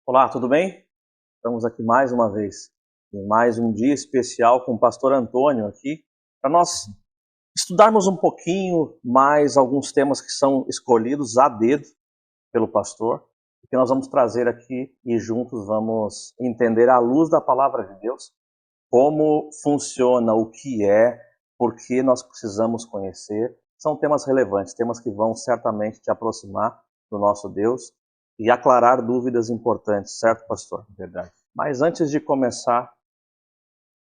Olá, tudo bem? Estamos aqui mais uma vez, em mais um dia especial com o pastor Antônio aqui, para nós estudarmos um pouquinho mais alguns temas que são escolhidos a dedo pelo pastor, e que nós vamos trazer aqui e juntos vamos entender à luz da palavra de Deus como funciona, o que é, por que nós precisamos conhecer. São temas relevantes, temas que vão certamente te aproximar do nosso Deus e aclarar dúvidas importantes, certo, pastor? Verdade. Mas antes de começar,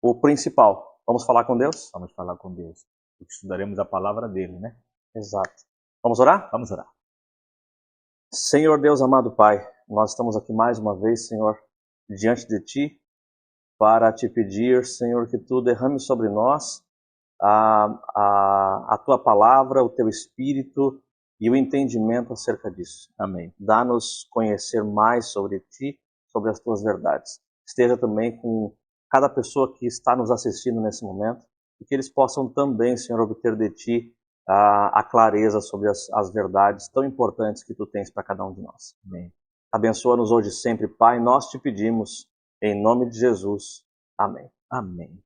o principal, vamos falar com Deus? Vamos falar com Deus. Estudaremos a palavra dele, né? Exato. Vamos orar? Vamos orar. Senhor Deus amado Pai, nós estamos aqui mais uma vez, Senhor, diante de Ti, para Te pedir, Senhor, que Tu derrame sobre nós a Tua palavra, o Teu Espírito e o entendimento acerca disso. Amém. Dá-nos conhecer mais sobre Ti, sobre as Tuas verdades. Esteja também com cada pessoa que está nos assistindo nesse momento, e que eles possam também, Senhor, obter de Ti a clareza sobre as verdades tão importantes que Tu tens para cada um de nós. Amém. Abençoa-nos hoje sempre, Pai, nós te pedimos, em nome de Jesus. Amém. Amém.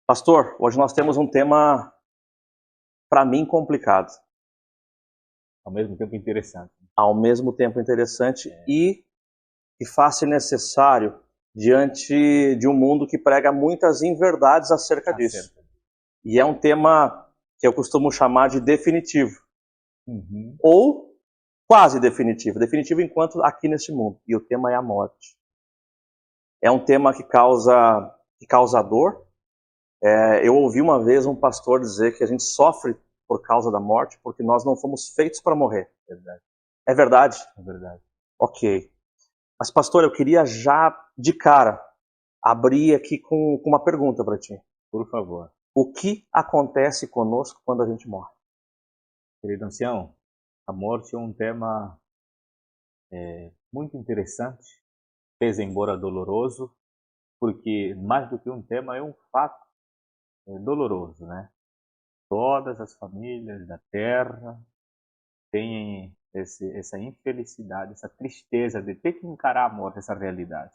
Pastor, hoje nós temos um tema, para mim, complicado. Ao mesmo tempo interessante. Ao mesmo tempo interessante e que faz-se necessário diante de um mundo que prega muitas inverdades acerca disso. E é um tema que eu costumo chamar de definitivo. Ou quase definitivo. Definitivo enquanto aqui neste mundo. E o tema é a morte. É um tema que causa dor. Eu ouvi uma vez um pastor dizer que a gente sofre por causa da morte porque nós não fomos feitos para morrer. Verdade. É verdade? É verdade. Ok. Mas, pastor, eu queria já, de cara, abrir aqui com uma pergunta para ti. Por favor. O que acontece conosco quando a gente morre? Querido ancião, a morte é um tema muito interessante, pese embora doloroso, porque mais do que um tema é um fato doloroso, né? Todas as famílias da Terra têm essa infelicidade, essa tristeza de ter que encarar a morte, essa realidade.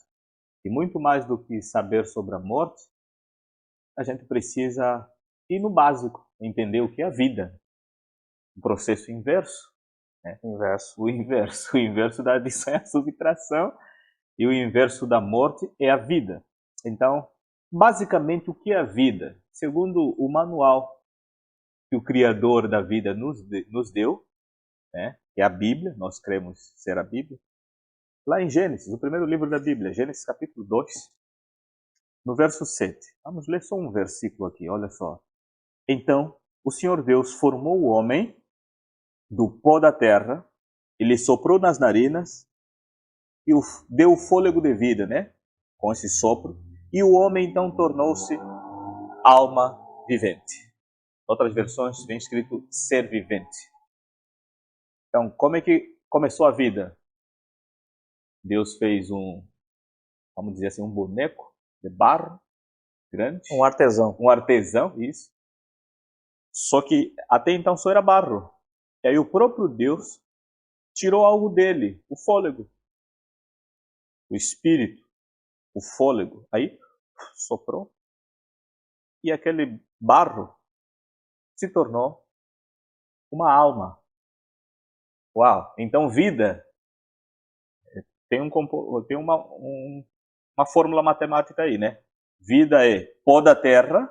E muito mais do que saber sobre a morte, a gente precisa ir no básico, entender o que é a vida. O processo inverso, né? O inverso da adição é a subtração e o inverso da morte é a vida. Então, basicamente, o que é a vida? Segundo o manual que o Criador da vida nos deu, né? Que é a Bíblia, nós cremos ser a Bíblia. Lá em Gênesis, o primeiro livro da Bíblia, Gênesis capítulo 2, no verso 7. Vamos ler só um versículo aqui, olha só. Então, o Senhor Deus formou o homem do pó da terra, ele soprou nas narinas e deu o fôlego de vida, né? Com esse sopro. E o homem então tornou-se alma vivente. Outras versões vem escrito ser vivente. Então, como é que começou a vida? Deus fez vamos dizer assim, um boneco de barro grande. Um artesão. Um artesão, isso. Só que até então só era barro. E aí o próprio Deus tirou algo dele, o fôlego. O espírito, o fôlego. Aí soprou. E aquele barro se tornou uma alma. Uau! Então vida tem uma fórmula matemática aí, né? Vida é pó da terra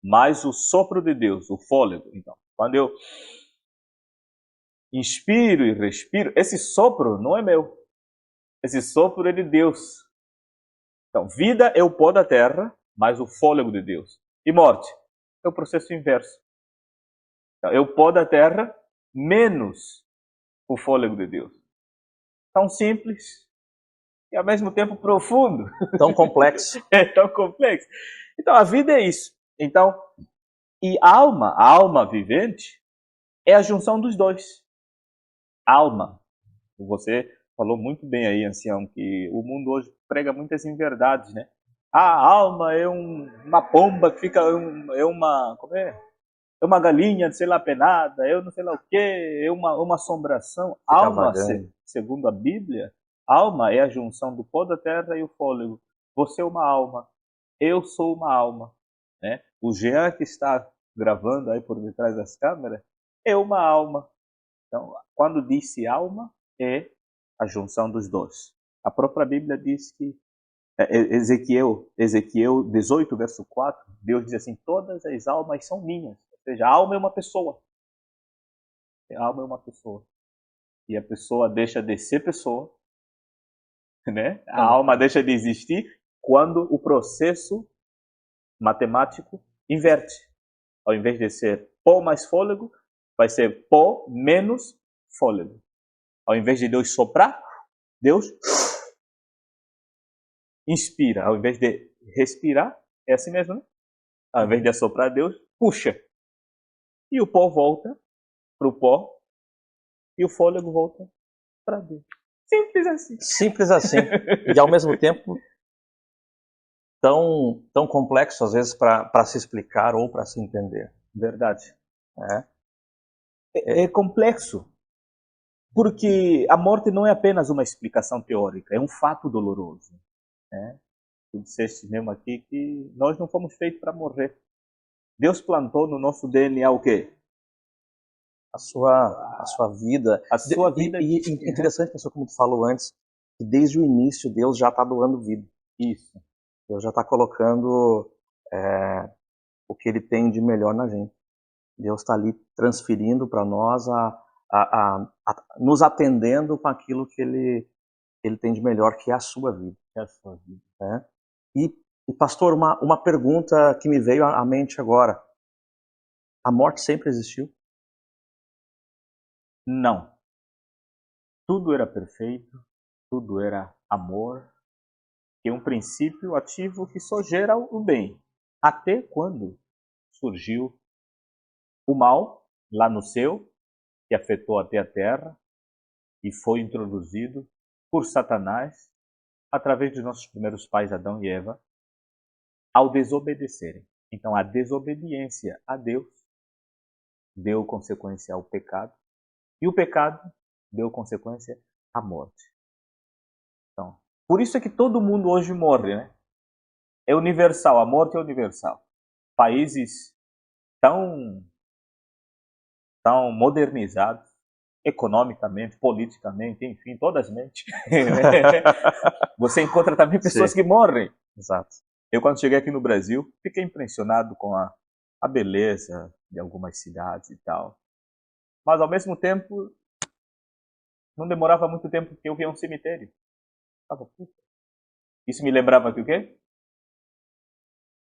mais o sopro de Deus, o fôlego. Então, quando eu inspiro e respiro, esse sopro não é meu. Esse sopro é de Deus. Então, vida é o pó da terra mais o fôlego de Deus. E morte é o processo inverso. Então, é o pó da terra menos o fôlego de Deus. Tão simples e ao mesmo tempo profundo. Tão complexo. É tão complexo. Então, a vida é isso. Então, e a alma vivente, é a junção dos dois. Alma. Você falou muito bem aí, ancião, que o mundo hoje prega muitas inverdades, né? A alma é uma pomba que fica, como é? É uma galinha, sei lá, penada, eu não sei lá o quê, é uma assombração. Fica Alma, vagando. segundo a Bíblia, Alma é a junção do pó da terra e o fôlego. Você é uma alma, eu sou uma alma, né? O Jean que está gravando aí por detrás das câmeras é uma alma. Então, quando disse alma, é a junção dos dois. A própria Bíblia diz que Ezequiel 18, verso 4, Deus diz assim: todas as almas são minhas. Ou seja, a alma é uma pessoa. A alma é uma pessoa. E a pessoa deixa de ser pessoa, né? A alma deixa de existir quando o processo matemático inverte. Ao invés de ser pó mais fôlego, vai ser pó menos fôlego. Ao invés de Deus soprar, Deus inspira. Ao invés de respirar, é assim mesmo, né? Ao invés de assoprar, Deus puxa. E o pó volta para o pó e o fôlego volta para Deus. Simples assim. Simples assim. E ao mesmo tempo tão complexo às vezes para se explicar ou para se entender. Verdade. É complexo. Porque a morte não é apenas uma explicação teórica, é um fato doloroso. Né? Tu disseste mesmo aqui que nós não fomos feitos para morrer. Deus plantou no nosso DNA o quê? A sua vida. A sua vida. E interessante, pessoal, como tu falou antes, que desde o início Deus já está doando vida. Isso. Deus já está colocando o que Ele tem de melhor na gente. Deus está ali transferindo para nós, nos atendendo com aquilo que Ele tem de melhor, que é a sua vida. É a sua vida. Né? E pastor, uma pergunta que me veio à mente agora. A morte sempre existiu? Não. Tudo era perfeito, tudo era amor, e um princípio ativo que só gera o bem. Até quando surgiu o mal lá no céu, que afetou até a terra e foi introduzido por Satanás através dos nossos primeiros pais, Adão e Eva, ao desobedecerem. Então, a desobediência a Deus deu consequência ao pecado, e o pecado deu consequência à morte. Então, por isso é que todo mundo hoje morre, né? É universal, a morte é universal. Países tão modernizados, economicamente, politicamente, enfim, todas as mentes. Você encontra também pessoas que morrem. Exato. Eu, quando cheguei aqui no Brasil, fiquei impressionado com a beleza de algumas cidades e tal. Mas, ao mesmo tempo, não demorava muito tempo que eu via um cemitério. Isso me lembrava que o quê?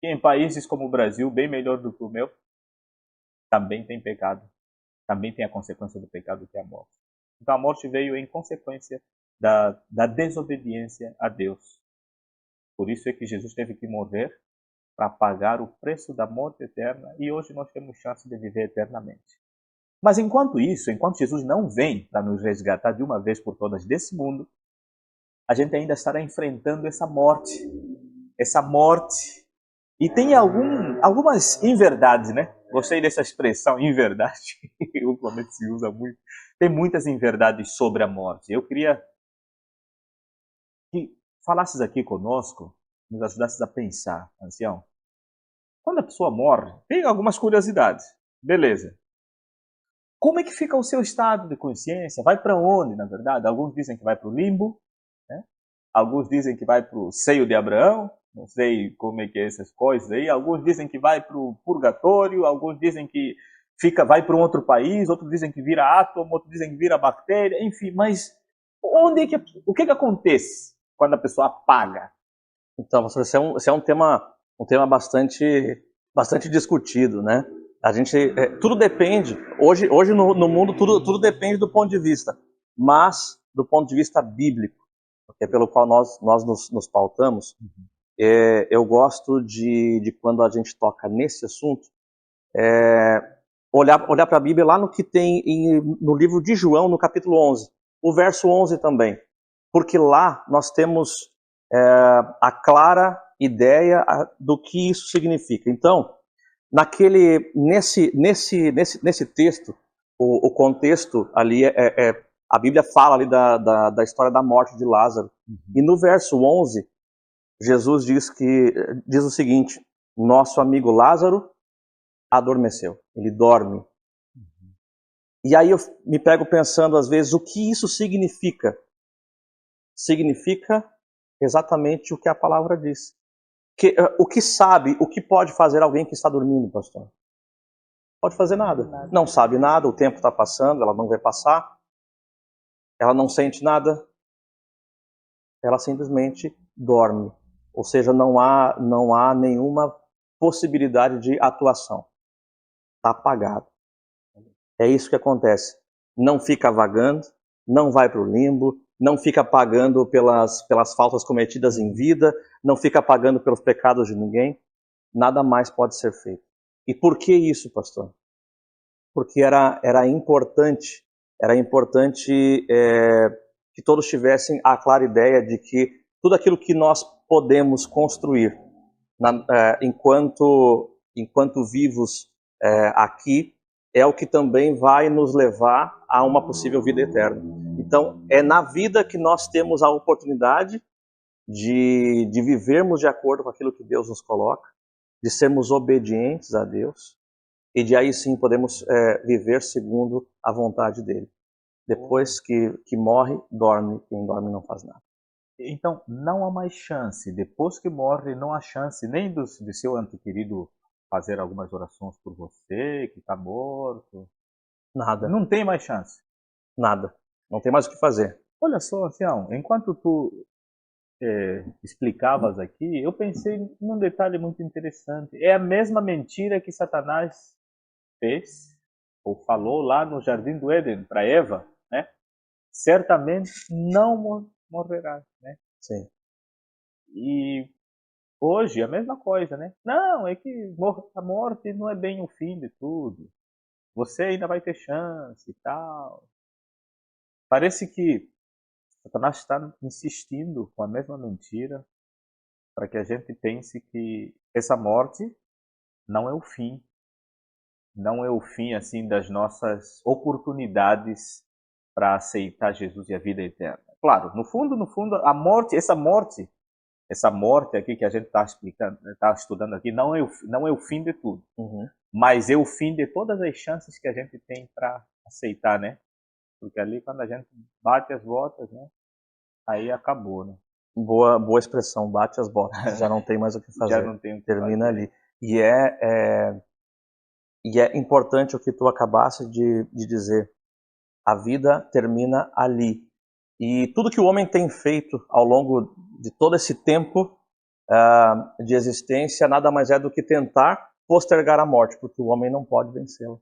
Que em países como o Brasil, bem melhor do que o meu, também tem pecado. Também tem a consequência do pecado, que é a morte. Então, a morte veio em consequência da desobediência a Deus. Por isso é que Jesus teve que morrer para pagar o preço da morte eterna, e hoje nós temos chance de viver eternamente. Mas enquanto isso, enquanto Jesus não vem para nos resgatar de uma vez por todas desse mundo, a gente ainda estará enfrentando essa morte. Essa morte. E tem algumas inverdades, né? Gostei dessa expressão, inverdade. Ultimamente se usa muito. Tem muitas inverdades sobre a morte. Eu queria que falasses aqui conosco, nos ajudasses a pensar, ancião. Quando a pessoa morre, tem algumas curiosidades. Beleza. Como é que fica o seu estado de consciência? Vai para onde, na verdade? Alguns dizem que vai para o limbo, né? Alguns dizem que vai para o seio de Abraão. Não sei como é que é essas coisas aí. Alguns dizem que vai para o purgatório, alguns dizem que vai para um outro país, outros dizem que vira átomo, outros dizem que vira bactéria, enfim. Mas o que acontece quando a pessoa apaga? Então, esse é um tema bastante discutido, né? A gente, tudo depende, hoje no mundo tudo depende do ponto de vista, mas do ponto de vista bíblico, que é pelo qual nós nos pautamos. Eu gosto de quando a gente toca nesse assunto, olhar para a Bíblia lá no que tem no livro de João, no capítulo 11, o verso 11 também, porque lá nós temos a clara ideia do que isso significa. Então, nesse texto, o contexto ali A Bíblia fala ali da história da morte de Lázaro. E no verso 11, Jesus diz o seguinte: nosso amigo Lázaro adormeceu, ele dorme. E aí eu me pego pensando às vezes o que isso significa. Significa exatamente o que a palavra diz. O que pode fazer alguém que está dormindo, pastor? Pode fazer nada. Não sabe nada, o tempo está passando, ela não vai passar, ela não sente nada, ela simplesmente dorme. Ou seja, não há nenhuma possibilidade de atuação. Está apagado. É isso que acontece. Não fica vagando, não vai para o limbo, não fica pagando pelas faltas cometidas em vida, não fica pagando pelos pecados de ninguém. Nada mais pode ser feito. E por que isso, pastor? Porque era importante que todos tivessem a clara ideia de que tudo aquilo que nós podemos construir enquanto vivos aqui é o que também vai nos levar a uma possível vida eterna. Então, é na vida que nós temos a oportunidade de vivermos de acordo com aquilo que Deus nos coloca, de sermos obedientes a Deus, e de aí sim podemos viver segundo a vontade dele. Depois que morre, dorme. Quem dorme não faz nada. Então, não há mais chance. Depois que morre, não há chance nem de seu ente querido fazer algumas orações por você, que está morto. Nada. Não tem mais chance. Nada. Não tem mais o que fazer. Olha só, ancião, enquanto tu explicavas aqui, eu pensei num detalhe muito interessante. É a mesma mentira que Satanás fez, ou falou lá no Jardim do Éden para Eva, né? Certamente não morrerá, né? Sim. E hoje a mesma coisa, né? Não, é que a morte não é bem o fim de tudo. Você ainda vai ter chance e tal. Parece que Satanás está insistindo com a mesma mentira para que a gente pense que essa morte não é o fim. Não é o fim assim das nossas oportunidades para aceitar Jesus e a vida eterna. Claro, no fundo, a morte, essa morte aqui que a gente está explicando, está estudando aqui, não é o fim de tudo, mas é o fim de todas as chances que a gente tem para aceitar, né? Porque ali quando a gente bate as botas, né? Aí acabou, né? Boa expressão, bate as botas, já não tem mais o que fazer. Já não tem o que Termina fazer. ali. E é importante o que tu acabaste de dizer. A vida termina ali. E tudo que o homem tem feito ao longo de todo esse tempo de existência nada mais é do que tentar postergar a morte, porque o homem não pode vencê-la.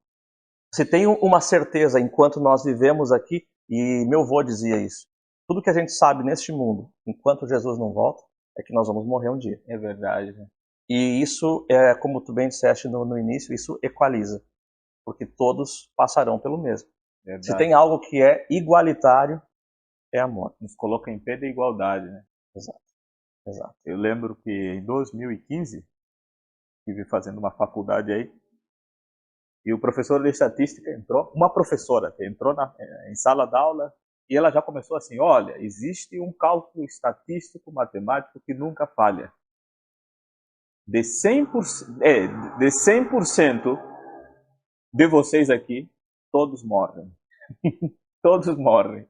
Se tem uma certeza enquanto nós vivemos aqui, e meu avô dizia isso, tudo que a gente sabe neste mundo, enquanto Jesus não volta, é que nós vamos morrer um dia. É verdade, né? E isso, como tu bem disseste no início, isso equaliza, porque todos passarão pelo mesmo. Verdade. Se tem algo que é igualitário, é a morte. Nos coloca em pé da igualdade, né? Exato. Eu lembro que em 2015, estive fazendo uma faculdade aí, e o professor de estatística entrou, uma professora que entrou em sala de aula, e ela já começou assim: olha, existe um cálculo estatístico matemático que nunca falha. De 100%, de 100% de vocês aqui, todos morrem. Todos morrem.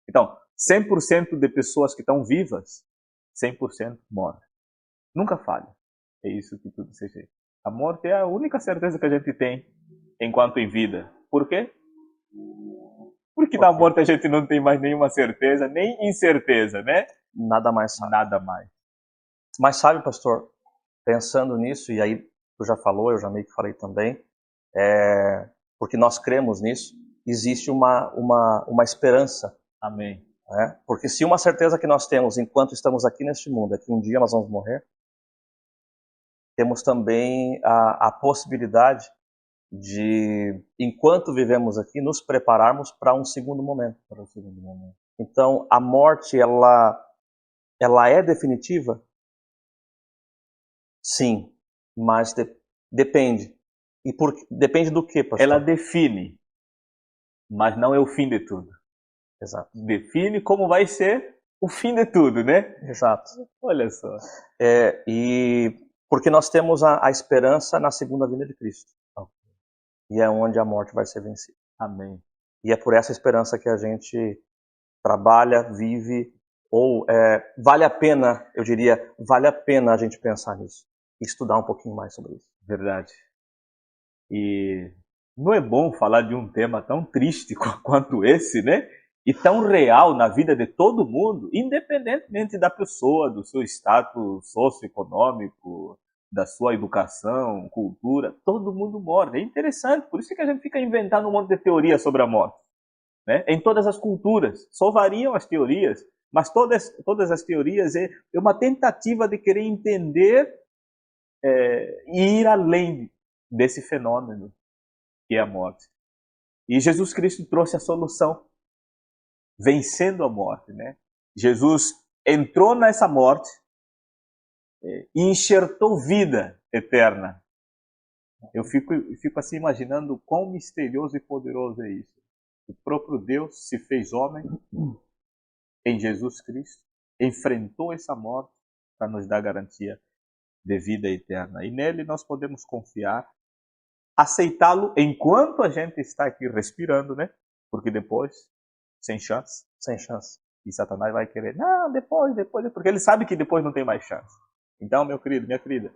Então, 100% de pessoas que estão vivas, 100% morrem. Nunca falha. É isso que tudo seja. A morte é a única certeza que a gente tem enquanto em vida. Por quê? Porque da morte a gente não tem mais nenhuma certeza, nem incerteza, né? Nada mais sabe. Nada mais. Mas sabe, pastor, pensando nisso, e aí tu já falou, eu já meio que falei também, porque nós cremos nisso, existe uma esperança. Amém. Porque se uma certeza que nós temos enquanto estamos aqui neste mundo é que um dia nós vamos morrer, temos também a possibilidade de, enquanto vivemos aqui, nos prepararmos para um segundo momento. Então, a morte, ela é definitiva? Sim, mas depende. E depende do que, pastor? Ela define, mas não é o fim de tudo. Exato. define como vai ser o fim de tudo, né? Exato. Olha só. E porque nós temos a esperança na segunda vinda de Cristo. E é onde a morte vai ser vencida. Amém. E é por essa esperança que a gente trabalha, vive, ou vale a pena, eu diria, vale a pena a gente pensar nisso e estudar um pouquinho mais sobre isso. Verdade. E não é bom falar de um tema tão triste quanto esse, né? E tão real na vida de todo mundo, independentemente da pessoa, do seu status socioeconômico, da sua educação, cultura, todo mundo morre. É interessante, por isso que a gente fica inventando um monte de teoria sobre a morte. Né? Em todas as culturas, só variam as teorias, mas todas as teorias é uma tentativa de querer entender e ir além desse fenômeno que é a morte. E Jesus Cristo trouxe a solução, vencendo a morte, né? Jesus entrou nessa morte e enxertou vida eterna. Eu fico assim imaginando quão misterioso e poderoso é isso. O próprio Deus se fez homem em Jesus Cristo, enfrentou essa morte para nos dar garantia de vida eterna. E nele nós podemos confiar, aceitá-lo enquanto a gente está aqui respirando, né? Porque depois, sem chance. Sem chance. E Satanás vai querer, não, depois, porque ele sabe que depois não tem mais chance. Então, meu querido, minha querida,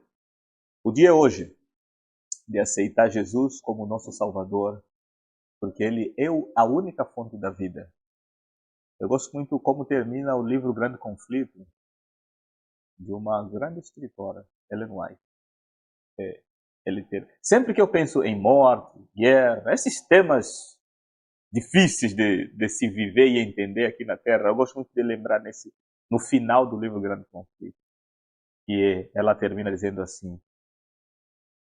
o dia é hoje de aceitar Jesus como nosso Salvador, porque ele é a única fonte da vida. Eu gosto muito como termina o livro Grande Conflito, de uma grande escritora, Ellen White. Sempre que eu penso em morte, guerra, esses temas difíceis de se viver e entender aqui na Terra, eu gosto muito de lembrar no final do livro Grande Conflito, que ela termina dizendo assim: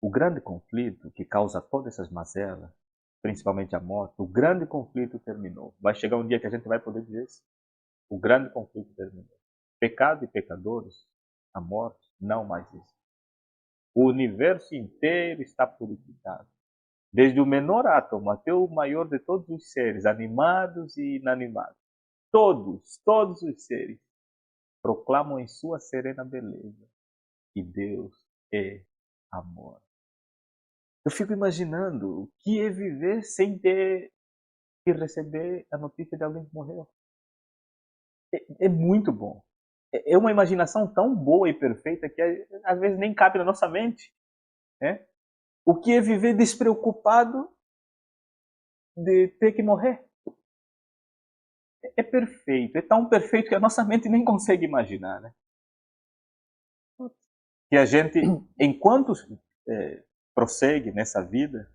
o grande conflito que causa todas essas mazelas, principalmente a morte, o grande conflito terminou. Vai chegar um dia que a gente vai poder dizer isso. O grande conflito terminou. Pecado e pecadores, a morte, não mais existe. O universo inteiro está purificado. Desde o menor átomo até o maior de todos os seres, animados e inanimados. Todos os seres proclamam em sua serena beleza que Deus é amor. Eu fico imaginando o que é viver sem ter que receber a notícia de alguém que morreu. É muito bom. É uma imaginação tão boa e perfeita que às vezes nem cabe na nossa mente. Né? O que é viver despreocupado de ter que morrer? É perfeito, é tão perfeito que a nossa mente nem consegue imaginar. Né? Que a gente, enquanto prossegue nessa vida,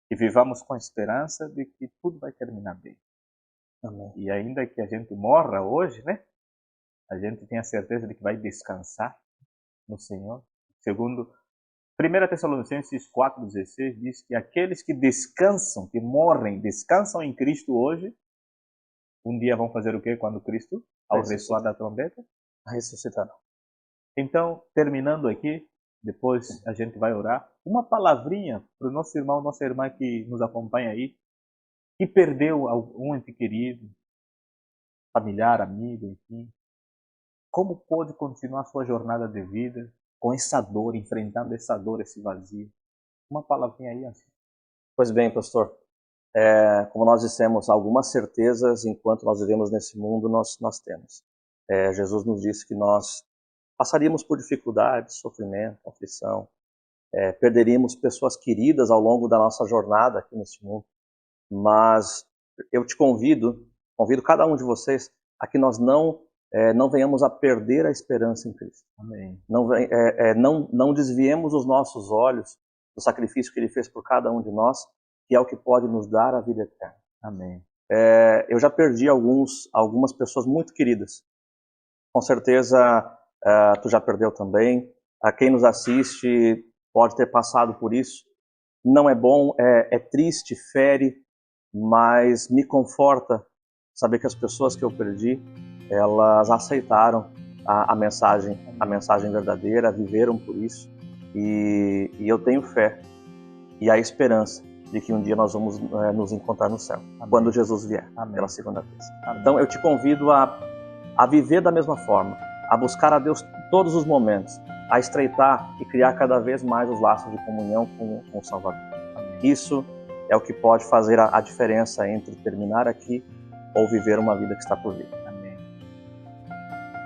que vivamos com a esperança de que tudo vai terminar bem. Amém. E ainda que a gente morra hoje, né? A gente tem a certeza de que vai descansar no Senhor. Segundo 1 Tessalonicenses 4,16 diz que aqueles que descansam, que morrem, descansam em Cristo hoje, um dia vão fazer o quê quando Cristo, ao ressoar da trombeta? Ressuscitarão. Então, terminando aqui, depois a gente vai orar. Uma palavrinha para o nosso irmão, nossa irmã que nos acompanha aí, que perdeu um ente querido, familiar, amigo, enfim. Como pode continuar sua jornada de vida com essa dor, enfrentando essa dor, esse vazio? Uma palavrinha aí, assim. Pois bem, pastor, como nós dissemos, algumas certezas enquanto nós vivemos nesse mundo nós temos. Jesus nos disse que nós passaríamos por dificuldades, sofrimento, aflição, perderíamos pessoas queridas ao longo da nossa jornada aqui nesse mundo, mas eu te convido cada um de vocês a que nós não venhamos a perder a esperança em Cristo. Amém. Não desviemos os nossos olhos do sacrifício que Ele fez por cada um de nós, que é o que pode nos dar a vida eterna. Amém. Eu já perdi algumas pessoas muito queridas. Com certeza, tu já perdeu também. A quem nos assiste pode ter passado por isso. Não é bom, é triste, fere, mas me conforta saber que as pessoas que eu perdi, elas aceitaram a mensagem verdadeira, viveram por isso, e eu tenho fé e a esperança de que um dia nós vamos nos encontrar no céu, Amém. quando Jesus vier, Amém. pela segunda vez. Amém. Então eu te convido a viver da mesma forma, a buscar a Deus todos os momentos, a estreitar e criar cada vez mais os laços de comunhão com o Salvador. Amém. Isso é o que pode fazer a diferença entre terminar aqui ou viver uma vida que está por vir. Amém.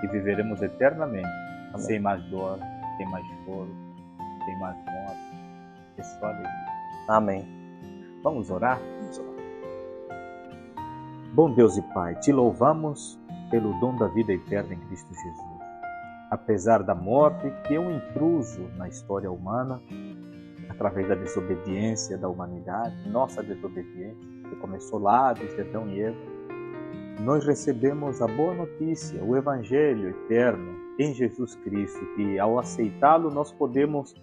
E viveremos eternamente, Amém. sem mais dor, sem mais choro, sem mais morte, é só alegria. Amém. Vamos orar? Vamos orar. Bom Deus e Pai, te louvamos pelo dom da vida eterna em Cristo Jesus. Apesar da morte, que é um intruso na história humana, através da desobediência da humanidade, nossa desobediência, que começou lá desde Adão e Eva, nós recebemos a boa notícia, o Evangelho eterno em Jesus Cristo, que ao aceitá-lo nós podemos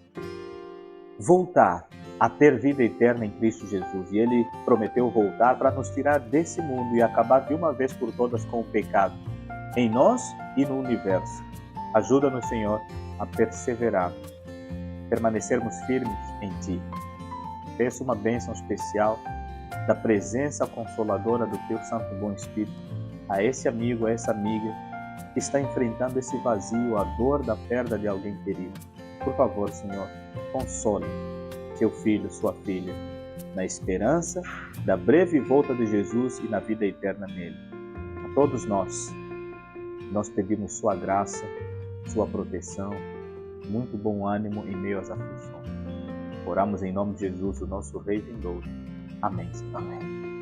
voltar a ter vida eterna em Cristo Jesus. E Ele prometeu voltar para nos tirar desse mundo e acabar de uma vez por todas com o pecado, em nós e no universo. Ajuda-nos, Senhor, a perseverarmos, permanecermos firmes em Ti. Peço uma bênção especial da presença consoladora do Teu Santo Bom Espírito a esse amigo, a essa amiga que está enfrentando esse vazio, a dor da perda de alguém querido. Por favor, Senhor, console seu filho, sua filha, na esperança da breve volta de Jesus e na vida eterna nele. A todos nós pedimos sua graça, sua proteção, muito bom ânimo em meio às aflições. Oramos em nome de Jesus, o nosso Rei vindouro. Amém. Amém.